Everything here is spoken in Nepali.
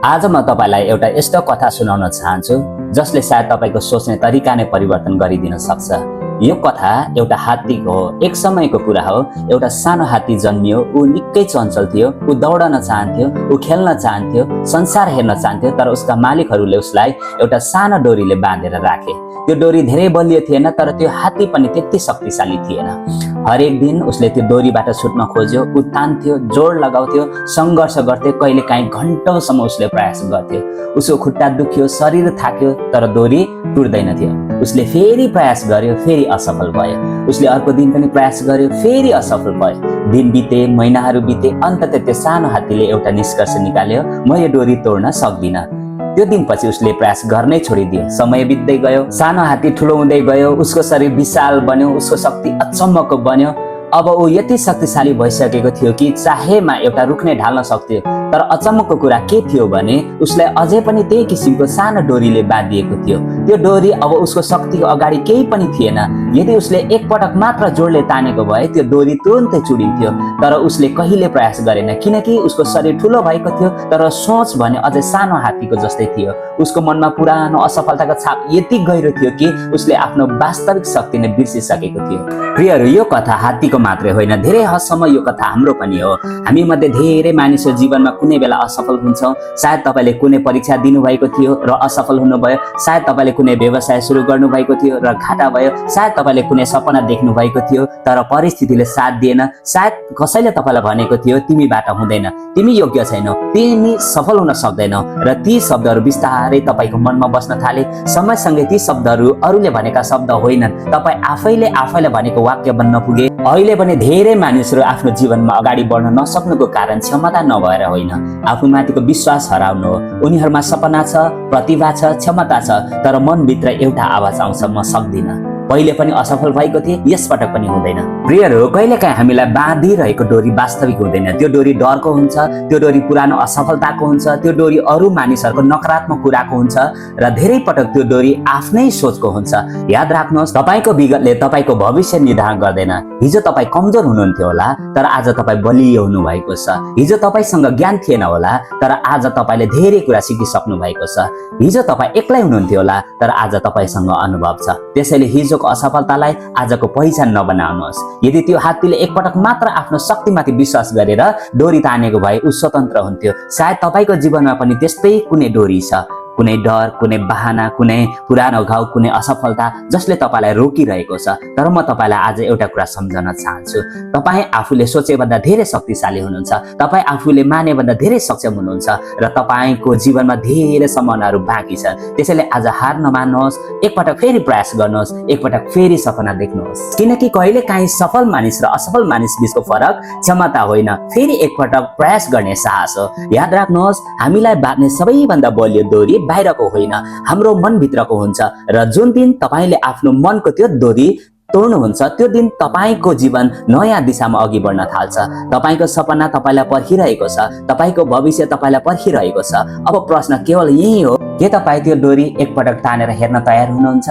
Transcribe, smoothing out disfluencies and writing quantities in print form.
आज म तपाईलाई एउटा यस्तो कथा सुनाउन चाहन्छु जसले सायद तपाईको सोच्ने तरिका नै परिवर्तन गरिदिन सक्छ। यो कथा एउटा हात्तीको हो। एक समयको कुरा हो, एउटा सानो हात्ती जन्मियो। ऊ निकै चञ्चल थियो। ऊ दौडन चाहन्थ्यो, ऊ खेल्न चाहन्थ्यो, संसार हेर्न चाहन्थ्यो। तर उसका मालिकहरूले उसलाई एउटा सानो डोरीले बाँधेर राखे। त्यो डोरी धेरै बलियो थिएन, तर त्यो हात्ती पनि त्यति शक्तिशाली थिएन। हरेक दिन उसले त्यो डोरीबाट छुट्न खोज्यो। ऊ तान्थ्यो, जोड लगाउँथ्यो, सङ्घर्ष गर्थ्यो। कहिलेकाहीँ घन्टौँसम्म उसले प्रयास गर्थ्यो। उसको खुट्टा दुख्यो, शरीर थाक्यो, तर डोरी टुट्दैन थियो। उसले फेरि प्रयास गर्यो, फेरि असफल भयो। उसले अर्को दिन पनि प्रयास गर्यो, फेरि असफल भयो। दिन बिते, महिनाहरू बिते। अन्ततः त्यो सानो हात्तीले एउटा निष्कर्ष निकाल्यो, म यो डोरी तोड्न सक्दिन। त्यो दिनपछि उसले प्रयास गर्नै छोडिदियो। समय बित्दै गयो, सानो हात्ती ठुलो हुँदै गयो। उसको शरीर विशाल बन्यो, उसको शक्ति अचम्मको बन्यो। अब ऊ यति शक्तिशाली भइसकेको थियो कि चाहेमा एउटा रुख नै ढाल्न सक्थ्यो। तर अचम्मको कुरा के थियो भने उसलाई अझै पनि त्यही किसिमको सानो डोरीले बाँधिएको थियो। त्यो डोरी अब उसको शक्तिको अगाडि केही पनि थिएन। यदि उसले एकपटक मात्र जोडले तानेको भए त्यो डोरी तुरुन्तै चुडिन्थ्यो। तर उसले कहिले प्रयास गरेन, किनकि उसको शरीर ठुलो भएको थियो, तर सोच भने अझै सानो हात्तीको जस्तै थियो। उसको मनमा पुरानो असफलताको छाप यति गहिरो थियो कि उसले आफ्नो वास्तविक शक्ति नै बिर्सिसकेको थियो। प्रियहरू, यो कथा हात्तीको मात्रै होइन, धेरै हदसम्म यो कथा हाम्रो पनि हो। हामी मध्ये धेरै मानिसहरू जीवनमा कुनै बेला असफल हुन्छौँ। सायद तपाईले कुनै परीक्षा दिनुभएको थियो र असफल हुनुभयो। सायद तपाईले कुनै व्यवसाय सुरु गर्नुभएको थियो र घाटा भयो। सायद तपाईले कुनै सपना देख्नु भएको थियो तर परिस्थितिले साथ दिएन। सायद कसैले तपाईलाई भनेको थियो तिमीबाट हुँदैन, तिमी योग्य छैनौ, तिमी सफल हुन सक्दैनौ। र ती शब्दहरू बिस्तारै तपाईको मनमा बस्न थाले। समयसँगै ती शब्दहरू अरूले भनेका शब्द होइनन्, तपाई आफैले भनेको वाक्य बन्न पुगे। अहिले पनि धेरै मानिसहरू आफ्नो जीवनमा अगाडि बढ्न नसक्नुको कारण क्षमता नभएर होइन, आफूमाथिको विश्वास हराउनु हो। उनीहरूमा सपना छ, प्रतिभा छ, क्षमता छ, तर मनभित्र एउटा आवाज आउँछ, म सक्दिन। पहिले पनि असफल भएको थिए, यसपटक पनि हुँदैन। प्रियहरू, कहिलेकाहीँ हामीलाई बाँधिरहेको डोरी वास्तविक हुँदैन। त्यो डोरी डरको हुन्छ, त्यो डोरी पुरानो असफलताको हुन्छ, त्यो डोरी अरू मानिसहरूको नकारात्मक कुराको हुन्छ र धेरै पटक त्यो डोरी आफ्नै सोचको हुन्छ। याद राख्नुहोस्, तपाईको विगतले तपाईको भविष्य निर्धारण गर्दैन। हिजो तपाईँ कमजोर हुनुहुन्थ्यो होला, तर आज तपाईँ बलियो हुनुभएको छ। हिजो तपाईसँग ज्ञान थिएन होला, तर आज तपाईँले धेरै कुरा सिकिसक्नु भएको छ। हिजो तपाईँ एक्लै हुनुहुन्थ्यो होला, तर आज तपाईसँग अनुभव छ। त्यसैले हिजोको असफलतालाई आजको पहिचान नबनाउनुहोस्। यदि त्यो हात्तीले एकपटक मात्र आफ्नो शक्तिमाथि विश्वास गरेर डोरी तानेको भए ऊ स्वतन्त्र हुन्थ्यो। सायद तपाईको जीवनमा पनि त्यस्तै कुनै डोरी छ, कुनै डर, कुनै बहाना, कुनै पुरानो घाउ, कुनै असफलता जसले तपाईलाई रोकिरहेको छ। तर म तपाईलाई आज एउटा कुरा सम्झन चाहन्छु, तपाईँ आफूले सोचेभन्दा धेरै शक्तिशाली हुनुहुन्छ। तपाईँ आफूले मानेभन्दा धेरै सक्षम हुनुहुन्छ र तपाईको जीवनमा धेरै सम्भावनाहरू बाँकी छ। त्यसैले आज हार नमान्नुहोस्, एकपटक फेरि प्रयास गर्नुहोस्, एकपटक फेरि सपना देख्नुहोस्। किनकि कहिलेकाहीँ सफल मानिस र असफल मानिस बीचको फरक क्षमता होइन, फेरि एकपटक प्रयास गर्ने साहस हो। याद राख्नुहोस्, हामीलाई बाँध्ने सबैभन्दा बलियो डोरी बाहिरको होइन, हाम्रो मनभित्रको हुन्छ। र जुन दिन तपाईले आफ्नो मनको त्यो डोरी तोड्नुहुन्छ, त्यो दिन तपाईको जीवन नयाँ दिशामा अघि बढ्न थाल्छ। तपाईको सपना तपाईलाई पर्खिरहेको छ, तपाईको भविष्य तपाईलाई पर्खिरहेको छ। अब प्रश्न केवल यही हो, के तपाईँ त्यो डोरी एकपटक तानेर हेर्न तयार हुनुहुन्छ?